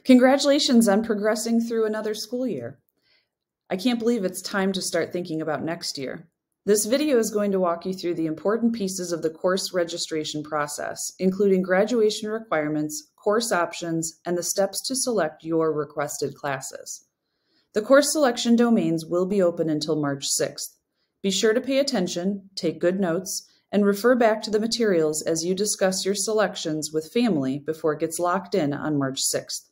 Congratulations on progressing through another school year. I can't believe it's time to start thinking about next year. This video is going to walk you through the important pieces of the course registration process, including graduation requirements, course options, and the steps to select your requested classes. The course selection domains will be open until March 6th. Be sure to pay attention, take good notes, and refer back to the materials as you discuss your selections with family before it gets locked in on March 6th.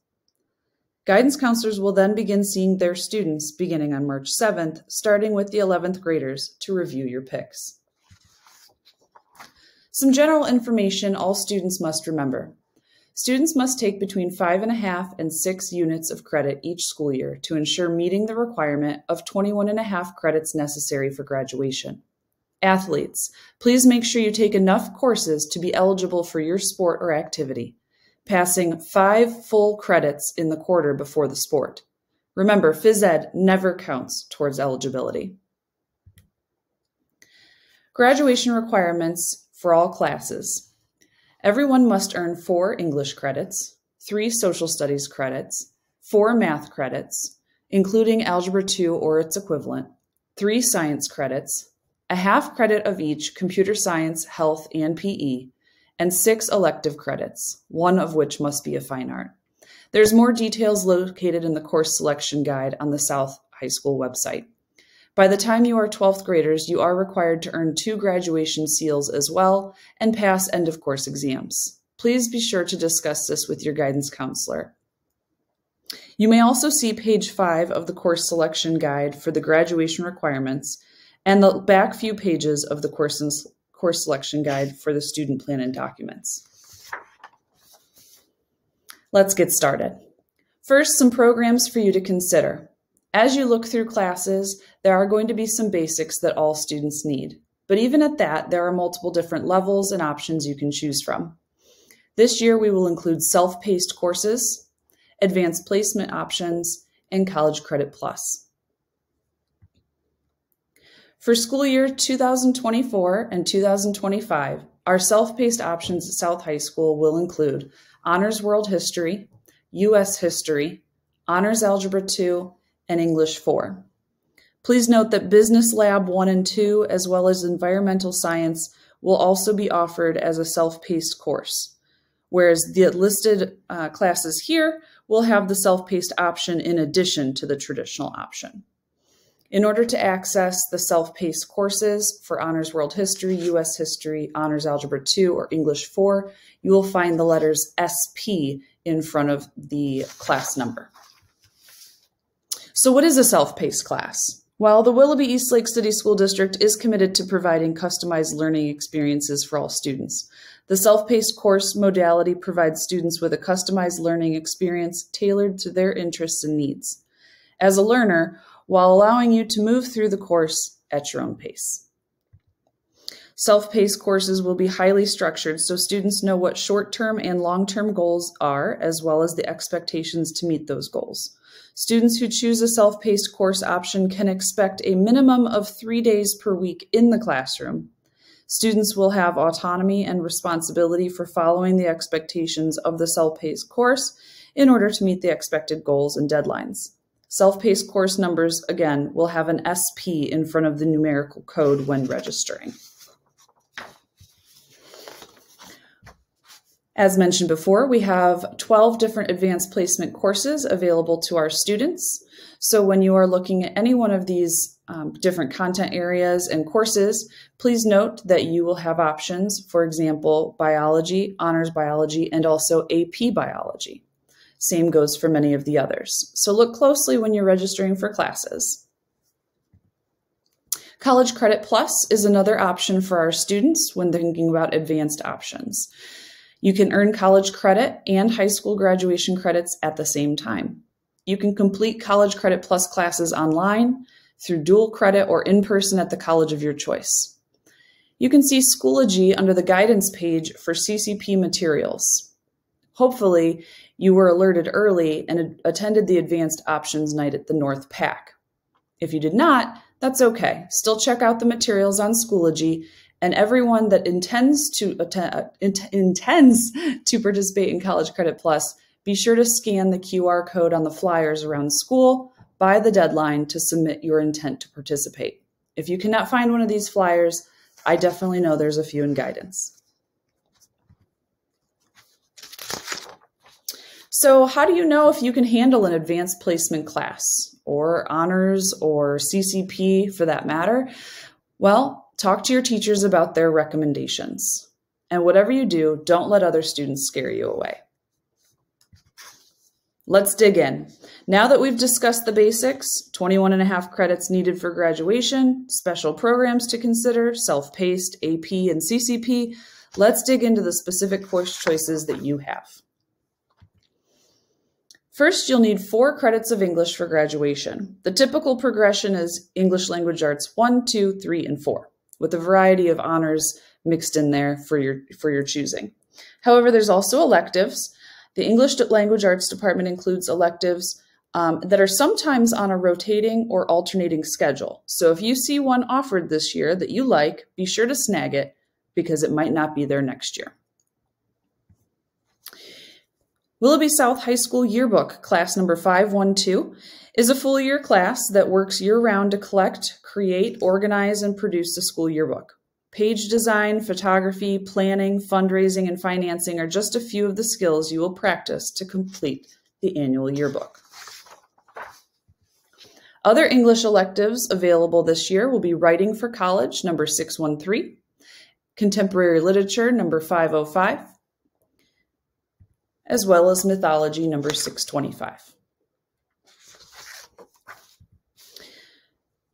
Guidance counselors will then begin seeing their students beginning on March 7th, starting with the 11th graders to review your picks. Some general information all students must remember. Students must take between 5.5 and 6 units of credit each school year to ensure meeting the requirement of 21.5 credits necessary for graduation. Athletes, please make sure you take enough courses to be eligible for your sport or activity, passing 5 full credits in the quarter before the sport. Remember, phys ed never counts towards eligibility. Graduation requirements for all classes. Everyone must earn 4 English credits, 3 social studies credits, 4 math credits, including Algebra 2 or its equivalent, 3 science credits, a half credit of each computer science, health, and PE, and 6 elective credits, 1 of which must be a fine art. There's more details located in the course selection guide on the South High School website. By the time you are 12th graders, you are required to earn 2 graduation seals as well and pass end-of-course exams. Please be sure to discuss this with your guidance counselor. You may also see page 5 of the course selection guide for the graduation requirements and the back few pages of the course selection guide for the student plan and documents. Let's get started. First, some programs for you to consider. As you look through classes, there are going to be some basics that all students need. But even at that, there are multiple different levels and options you can choose from. This year, we will include self-paced courses, advanced placement options, and College Credit Plus. For school year 2024 and 2025, our self-paced options at South High School will include Honors World History, U.S. History, Honors Algebra 2, and English 4. Please note that Business Lab 1 and 2, as well as Environmental Science, will also be offered as a self-paced course, whereas the listed classes here will have the self-paced option in addition to the traditional option. In order to access the self-paced courses for Honors World History, U.S. History, Honors Algebra 2, or English 4, you will find the letters SP in front of the class number. So what is a self-paced class? Well, the Willoughby East Lake City School District is committed to providing customized learning experiences for all students. The self-paced course modality provides students with a customized learning experience tailored to their interests and needs. As a learner, while allowing you to move through the course at your own pace. Self-paced courses will be highly structured so students know what short-term and long-term goals are, as well as the expectations to meet those goals. Students who choose a self-paced course option can expect a minimum of 3 days per week in the classroom. Students will have autonomy and responsibility for following the expectations of the self-paced course in order to meet the expected goals and deadlines. Self-paced course numbers, again, will have an SP in front of the numerical code when registering. As mentioned before, we have 12 different advanced placement courses available to our students. So when you are looking at any one of these different content areas and courses, please note that you will have options, for example, biology, honors biology, and also AP biology. Same goes for many of the others. So look closely when you're registering for classes. College Credit Plus is another option for our students when thinking about advanced options. You can earn college credit and high school graduation credits at the same time. You can complete College Credit Plus classes online, through dual credit, or in person at the college of your choice. You can see Schoology under the guidance page for CCP materials. Hopefully, you were alerted early and attended the advanced options night at the North PAC. If you did not, that's okay. Still check out the materials on Schoology, and everyone that intends to participate in College Credit Plus, be sure to scan the QR code on the flyers around school by the deadline to submit your intent to participate. If you cannot find one of these flyers, I definitely know there's a few in guidance. So how do you know if you can handle an advanced placement class or honors or CCP for that matter? Well, talk to your teachers about their recommendations. And whatever you do, don't let other students scare you away. Let's dig in. Now that we've discussed the basics, 21.5 credits needed for graduation, special programs to consider, self-paced, AP, and CCP, let's dig into the specific course choices that you have. First, you'll need 4 credits of English for graduation. The typical progression is English Language Arts 1, 2, 3, and 4, with a variety of honors mixed in there for your choosing. However, there's also electives. The English Language Arts department includes electives that are sometimes on a rotating or alternating schedule. So if you see one offered this year that you like, be sure to snag it because it might not be there next year. Willoughby South High School Yearbook, class number 512, is a full year class that works year-round to collect, create, organize, and produce a school yearbook. Page design, photography, planning, fundraising, and financing are just a few of the skills you will practice to complete the annual yearbook. Other English electives available this year will be Writing for College, number 613, Contemporary Literature, number 505, as well as Mythology, number 625.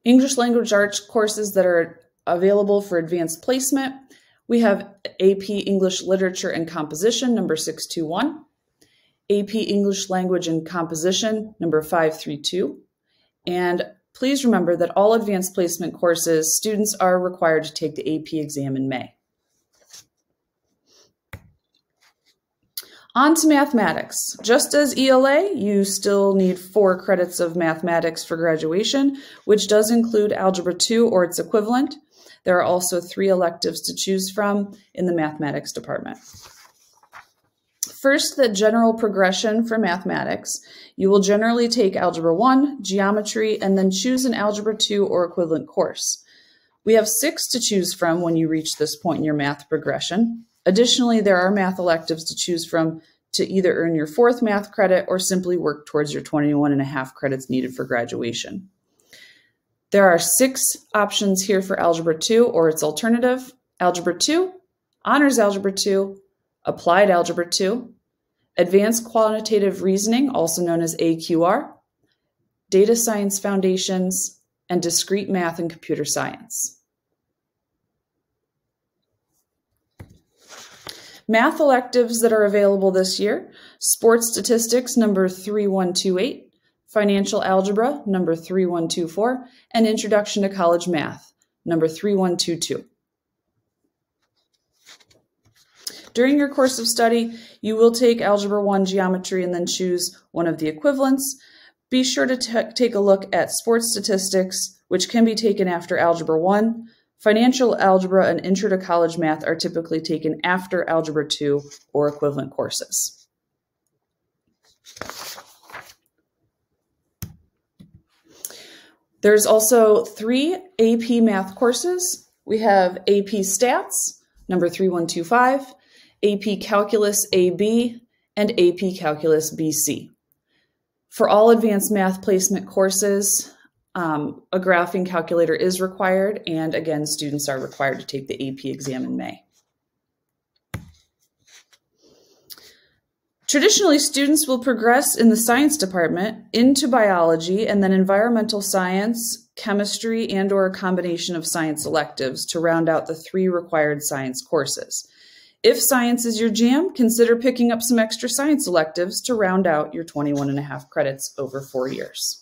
English Language Arts courses that are available for advanced placement. We have AP English Literature and Composition, number 621, AP English Language and Composition, number 532, and please remember that all advanced placement courses, students are required to take the AP exam in May. On to mathematics. Just as ELA, you still need 4 credits of mathematics for graduation, which does include Algebra 2 or its equivalent. There are also 3 electives to choose from in the mathematics department. First, the general progression for mathematics. You will generally take Algebra 1, Geometry, and then choose an Algebra 2 or equivalent course. We have 6 to choose from when you reach this point in your math progression. Additionally, there are math electives to choose from to either earn your 4th math credit or simply work towards your 21.5 credits needed for graduation. There are 6 options here for Algebra 2 or its alternative: Algebra 2, Honors Algebra 2, Applied Algebra 2, Advanced Quantitative Reasoning, also known as AQR, Data Science Foundations, and Discrete Math and Computer Science. Math electives that are available this year: Sports Statistics, number 3128, Financial Algebra, number 3124, and Introduction to College Math, number 3122. During your course of study, you will take Algebra 1 Geometry and then choose one of the equivalents. Be sure to take a look at Sports Statistics, which can be taken after Algebra 1. Financial Algebra and Intro to College Math are typically taken after Algebra 2 or equivalent courses. There's also 3 AP Math courses. We have AP Stats, number 3125, AP Calculus AB, and AP Calculus BC. For all advanced math placement courses, a graphing calculator is required, and again, students are required to take the AP exam in May. Traditionally, students will progress in the science department into biology and then environmental science, chemistry, and/or a combination of science electives to round out the 3 required science courses. If science is your jam, consider picking up some extra science electives to round out your 21.5 credits over 4 years.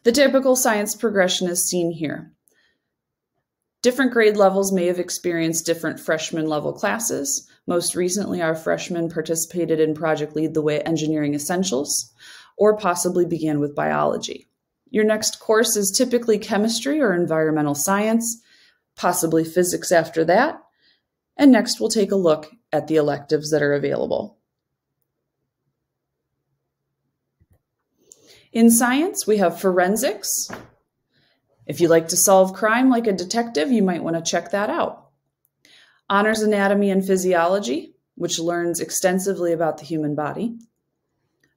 The typical science progression is seen here. Different grade levels may have experienced different freshman level classes. Most recently, our freshmen participated in Project Lead the Way Engineering Essentials, or possibly began with biology. Your next course is typically chemistry or environmental science, possibly physics after that. And next, we'll take a look at the electives that are available. In science, we have forensics. If you like to solve crime like a detective, you might want to check that out. Honors anatomy and physiology, which learns extensively about the human body.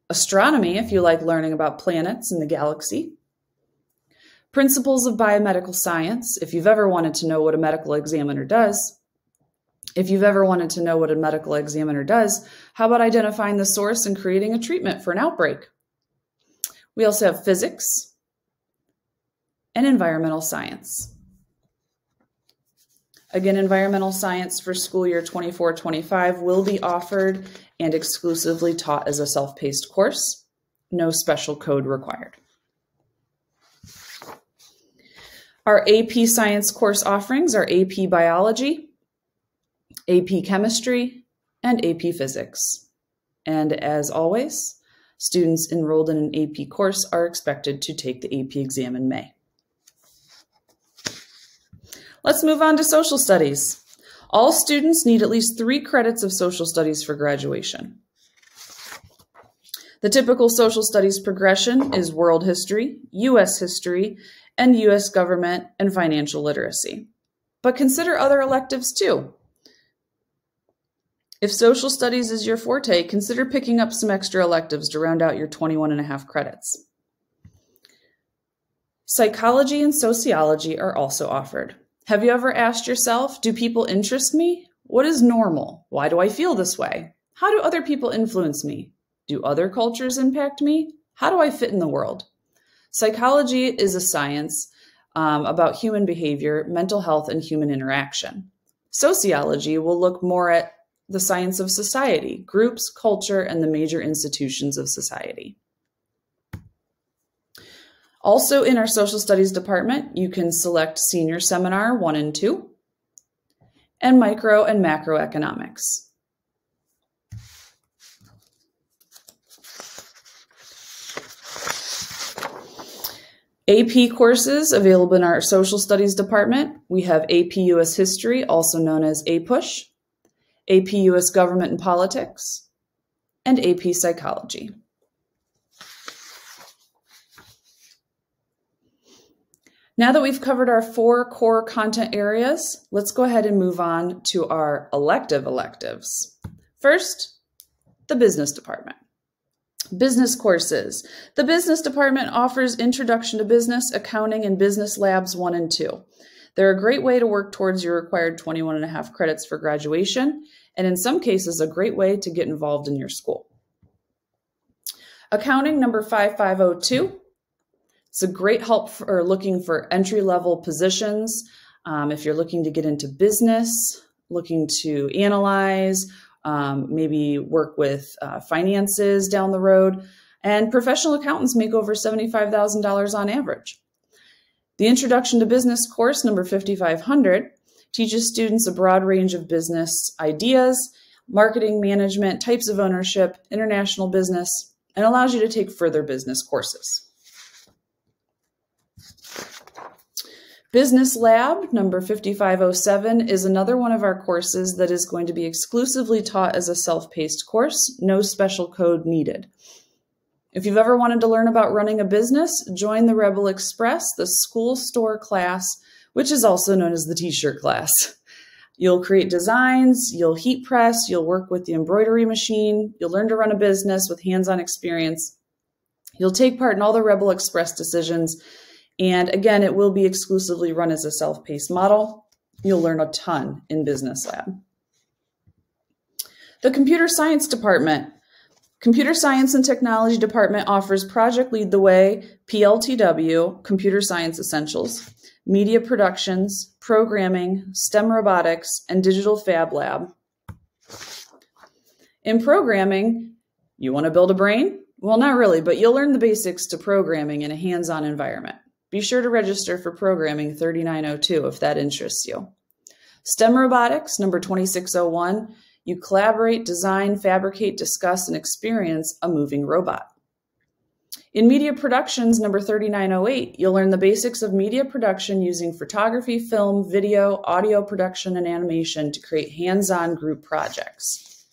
Astronomy, if you like learning about planets and the galaxy. Principles of biomedical science, if you've ever wanted to know what a medical examiner does. If you've ever wanted to know what a medical examiner does, how about identifying the source and creating a treatment for an outbreak? We also have physics and environmental science. Again, environmental science for school year 24-25 will be offered and exclusively taught as a self-paced course. No special code required. Our AP Science course offerings are AP Biology, AP Chemistry, and AP Physics. And as always, students enrolled in an AP course are expected to take the AP exam in May. Let's move on to social studies. All students need at least 3 credits of social studies for graduation. The typical social studies progression is world history, U.S. history, and U.S. government and financial literacy. But consider other electives too. If social studies is your forte, consider picking up some extra electives to round out your 21.5 credits. Psychology and sociology are also offered. Have you ever asked yourself, do people interest me? What is normal? Why do I feel this way? How do other people influence me? Do other cultures impact me? How do I fit in the world? Psychology is a science about human behavior, mental health, and human interaction. Sociology will look more at the science of society, groups, culture, and the major institutions of society. Also in our social studies department, you can select Senior Seminar 1 and 2 and Micro and Macroeconomics. AP courses available in our social studies department. We have AP US History, also known as APUSH, AP US Government and Politics, and AP Psychology. Now that we've covered our 4 core content areas, let's go ahead and move on to our electives. First, the business department. Business courses. The business department offers Introduction to Business, Accounting, and Business Labs 1 and 2. They're a great way to work towards your required 21.5 credits for graduation, and in some cases, a great way to get involved in your school. Accounting number 5502. It's a great help for looking for entry-level positions. If you're looking to get into business, looking to analyze, maybe work with finances down the road. And professional accountants make over $75,000 on average. The Introduction to Business course, number 5500, teaches students a broad range of business ideas, marketing, management, types of ownership, international business, and allows you to take further business courses. Business Lab, number 5507, is another one of our courses that is going to be exclusively taught as a self-paced course, no special code needed. If you've ever wanted to learn about running a business, join the Rebel Express, the school store class, which is also known as the t-shirt class. You'll create designs, you'll heat press, you'll work with the embroidery machine, you'll learn to run a business with hands-on experience. You'll take part in all the Rebel Express decisions. And again, it will be exclusively run as a self-paced model. You'll learn a ton in Business Lab. The Computer Science Department. Computer Science and Technology Department offers Project Lead the Way, PLTW, Computer Science Essentials, Media Productions, Programming, STEM Robotics, and Digital Fab Lab. In programming, you want to build a brain? Well, not really, but you'll learn the basics to programming in a hands-on environment. Be sure to register for Programming 3902 if that interests you. STEM Robotics, number 2601, you collaborate, design, fabricate, discuss, and experience a moving robot. In Media Productions, number 3908, you'll learn the basics of media production using photography, film, video, audio production, and animation to create hands-on group projects.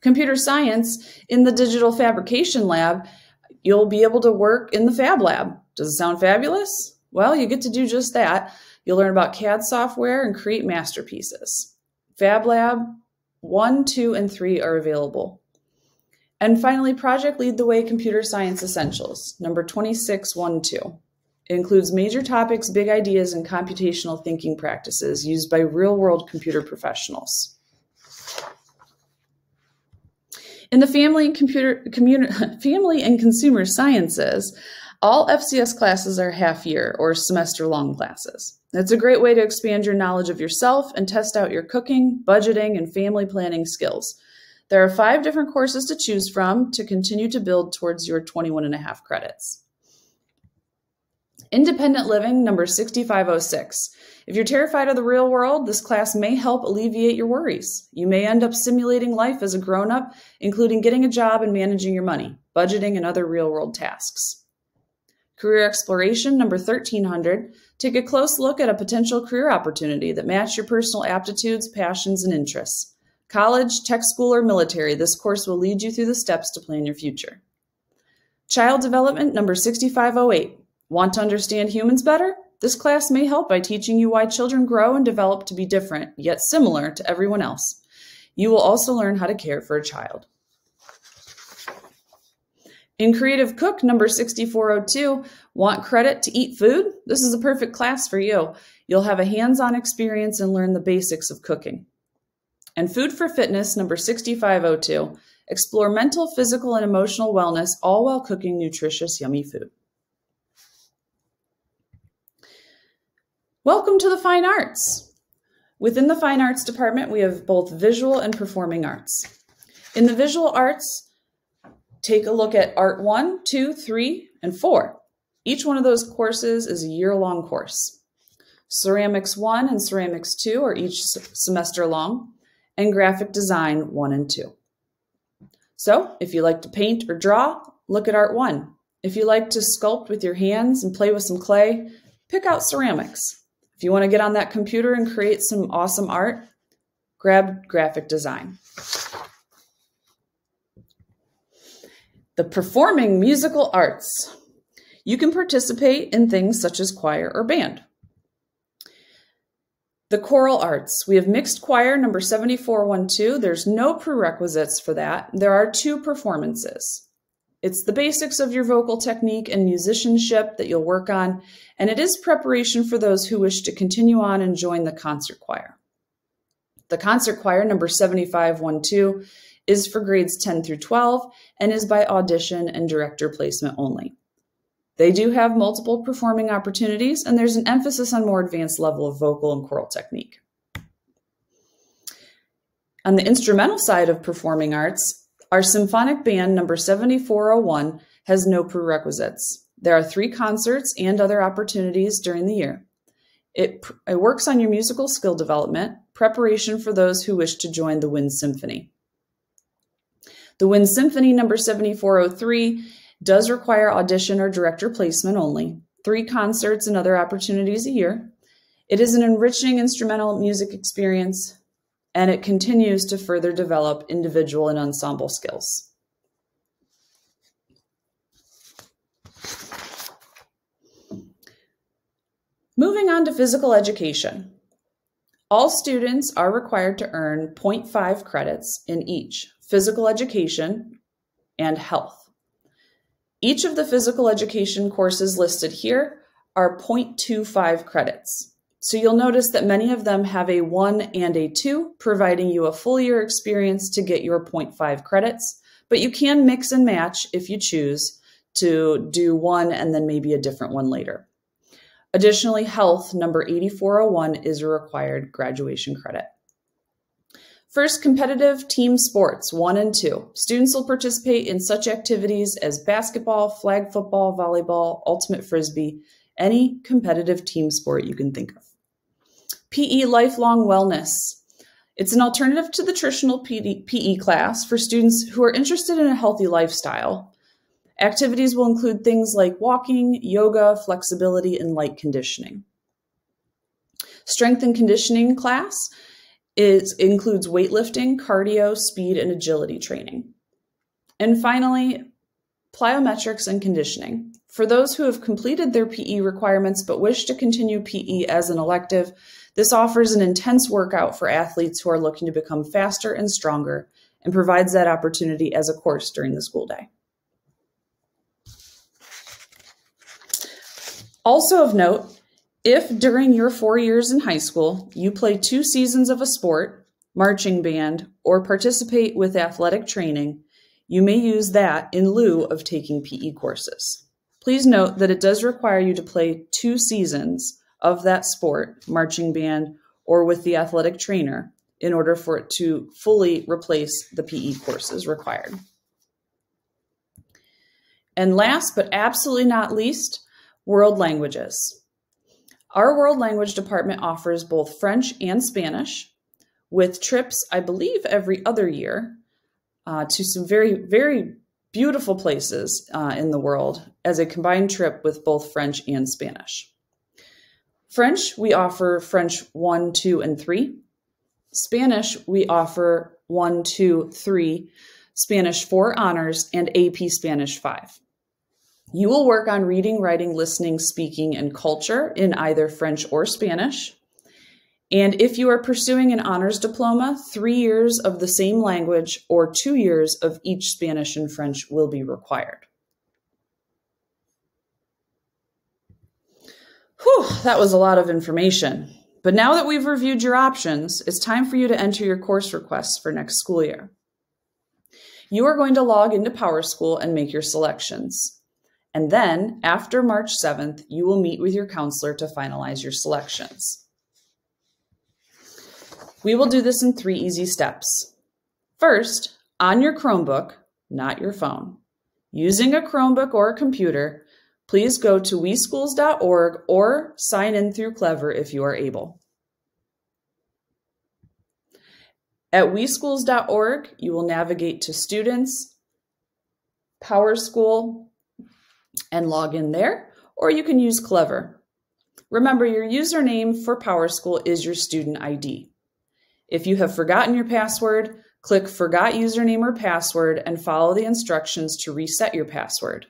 Computer Science, in the Digital Fabrication Lab, You'll be able to work in the Fab Lab. Does it sound fabulous? Well, you get to do just that. You'll learn about CAD software and create masterpieces. Fab Lab 1, 2, and 3 are available. And finally, Project Lead the Way Computer Science Essentials, number 2612. It includes major topics, big ideas, and computational thinking practices used by real-world computer professionals. In the Family and Consumer Sciences, all FCS classes are half-year or semester-long classes. It's a great way to expand your knowledge of yourself and test out your cooking, budgeting, and family planning skills. There are 5 different courses to choose from to continue to build towards your 21.5 credits. Independent Living, number 6506. If you're terrified of the real world, this class may help alleviate your worries. You may end up simulating life as a grown-up, including getting a job and managing your money, budgeting, and other real-world tasks. Career Exploration, number 1300. Take a close look at a potential career opportunity that match your personal aptitudes, passions, and interests. College, tech school, or military, this course will lead you through the steps to plan your future. Child Development, number 6508. Want to understand humans better? This class may help by teaching you why children grow and develop to be different, yet similar to everyone else. You will also learn how to care for a child. In Creative Cook, number 6402, want credit to eat food? This is a perfect class for you. You'll have a hands-on experience and learn the basics of cooking. And Food for Fitness, number 6502, explore mental, physical, and emotional wellness, all while cooking nutritious, yummy food. Welcome to the Fine Arts. Within the Fine Arts department, we have both visual and performing arts. In the visual arts, take a look at Art 1, 2, 3, and 4. Each one of those courses is a year-long course. Ceramics 1 and Ceramics 2 are each semester long, and Graphic Design 1 and 2. So, if you like to paint or draw, look at Art 1. If you like to sculpt with your hands and play with some clay, pick out Ceramics. If you want to get on that computer and create some awesome art, grab Graphic Design. The Performing Musical Arts. You can participate in things such as choir or band. The Choral Arts. We have mixed choir, number 7412. There's no prerequisites for that. There are 2 performances. It's the basics of your vocal technique and musicianship that you'll work on, and it is preparation for those who wish to continue on and join the concert choir. The concert choir, number 7512, is for grades 10 through 12 and is by audition and director placement only. They do have multiple performing opportunities, and there's an emphasis on more advanced level of vocal and choral technique. On the instrumental side of performing arts, our symphonic band, number 7401, has no prerequisites. There are 3 concerts and other opportunities during the year. It works on your musical skill development, preparation for those who wish to join the Wind Symphony. The Wind Symphony, number 7403, does require audition or director placement only, 3 concerts and other opportunities a year. It is an enriching instrumental music experience, and it continues to further develop individual and ensemble skills. Moving on to physical education. All students are required to earn 0.5 credits in each, physical education and health. Each of the physical education courses listed here are 0.25 credits. So you'll notice that many of them have a 1 and a 2, providing you a full year experience to get your 0.5 credits, but you can mix and match if you choose to do one and then maybe a different one later. Additionally, health, number 8401, is a required graduation credit. First, competitive team sports, 1 and 2. Students will participate in such activities as basketball, flag football, volleyball, ultimate frisbee, any competitive team sport you can think of. PE Lifelong Wellness. It's an alternative to the traditional PE class for students who are interested in a healthy lifestyle. Activities will include things like walking, yoga, flexibility, and light conditioning. Strength and conditioning class includes weightlifting, cardio, speed, and agility training. And finally, Plyometrics and conditioning. For those who have completed their PE requirements but wish to continue PE as an elective, this offers an intense workout for athletes who are looking to become faster and stronger and provides that opportunity as a course during the school day. Also of note, if during your 4 years in high school you play 2 seasons of a sport, marching band, or participate with athletic training, you may use that in lieu of taking PE courses. Please note that it does require you to play 2 seasons of that sport, marching band, or with the athletic trainer in order for it to fully replace the PE courses required. And last but absolutely not least, world languages. Our world language department offers both French and Spanish, with trips, I believe, every other year to some very, very beautiful places in the world as a combined trip with both French and Spanish. French, we offer French 1, 2, and 3. Spanish, we offer 1, 2, 3, Spanish 4 honors, and AP Spanish 5. You will work on reading, writing, listening, speaking, and culture in either French or Spanish. And if you are pursuing an honors diploma, 3 years of the same language or 2 years of each Spanish and French will be required. Whew, that was a lot of information. But now that we've reviewed your options, it's time for you to enter your course requests for next school year. You are going to log into PowerSchool and make your selections. And then, after March 7th, you will meet with your counselor to finalize your selections. We will do this in 3 easy steps. First, on your Chromebook, not your phone, using a Chromebook or a computer, please go to weschools.org or sign in through Clever if you are able. At weschools.org, you will navigate to Students, PowerSchool, and log in there, or you can use Clever. Remember, your username for PowerSchool is your student ID. If you have forgotten your password, click Forgot Username or Password and follow the instructions to reset your password.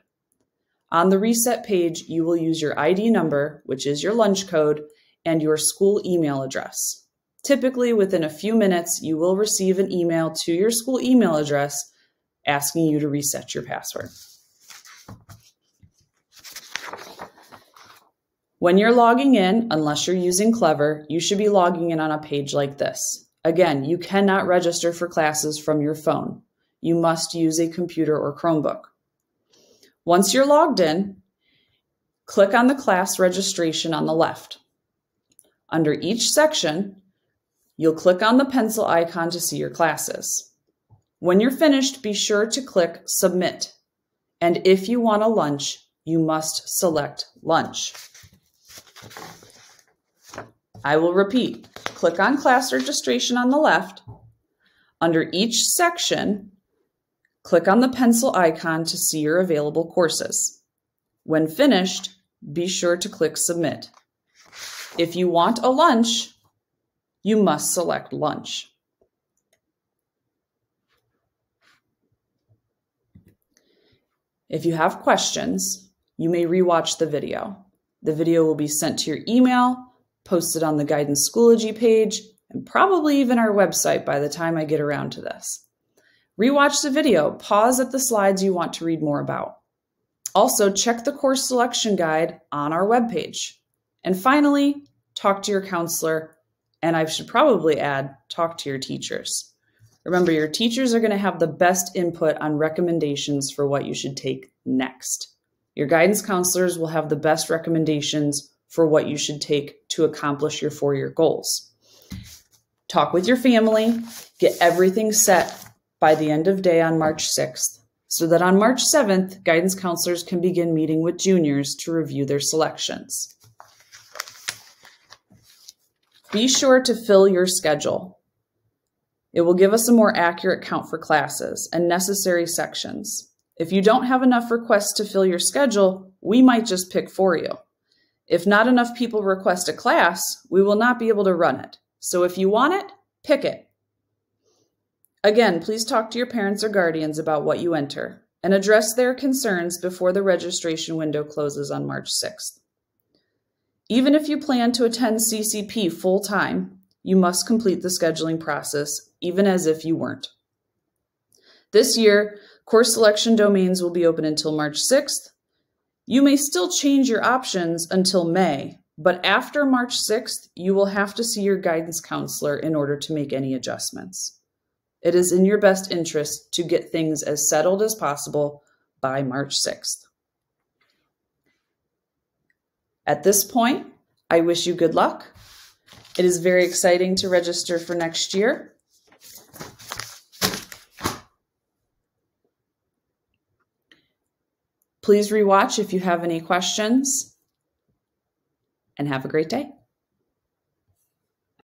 On the reset page, you will use your ID number, which is your lunch code, and your school email address. Typically, within a few minutes, you will receive an email to your school email address asking you to reset your password. When you're logging in, unless you're using Clever, you should be logging in on a page like this. Again, you cannot register for classes from your phone. You must use a computer or Chromebook. Once you're logged in, click on the class registration on the left. Under each section, you'll click on the pencil icon to see your classes. When you're finished, be sure to click Submit. And if you want a lunch, you must select Lunch. I will repeat. Click on class registration on the left. Under each section, click on the pencil icon to see your available courses. When finished, be sure to click Submit. If you want a lunch, you must select Lunch. If you have questions, you may rewatch the video. The video will be sent to your email, posted on the Guidance Schoology page, and probably even our website by the time I get around to this. Rewatch the video, pause at the slides you want to read more about. Also, check the course selection guide on our webpage. And finally, talk to your counselor, and I should probably add, talk to your teachers. Remember, your teachers are going to have the best input on recommendations for what you should take next. Your guidance counselors will have the best recommendations for what you should take to accomplish your 4-year goals. Talk with your family, get everything set by the end of day on March 6th, so that on March 7th, guidance counselors can begin meeting with juniors to review their selections. Be sure to fill your schedule. It will give us a more accurate count for classes and necessary sections. If you don't have enough requests to fill your schedule, we might just pick for you. If not enough people request a class, we will not be able to run it. So if you want it, pick it. Again, please talk to your parents or guardians about what you enter. and address their concerns before the registration window closes on March 6th. Even if you plan to attend CCP full-time, you must complete the scheduling process, even as if you weren't. This year, course selection domains will be open until March 6th. You may still change your options until May, but after March 6th, you will have to see your guidance counselor in order to make any adjustments. It is in your best interest to get things as settled as possible by March 6th. At this point, I wish you good luck. It is very exciting to register for next year. Please rewatch if you have any questions, and have a great day.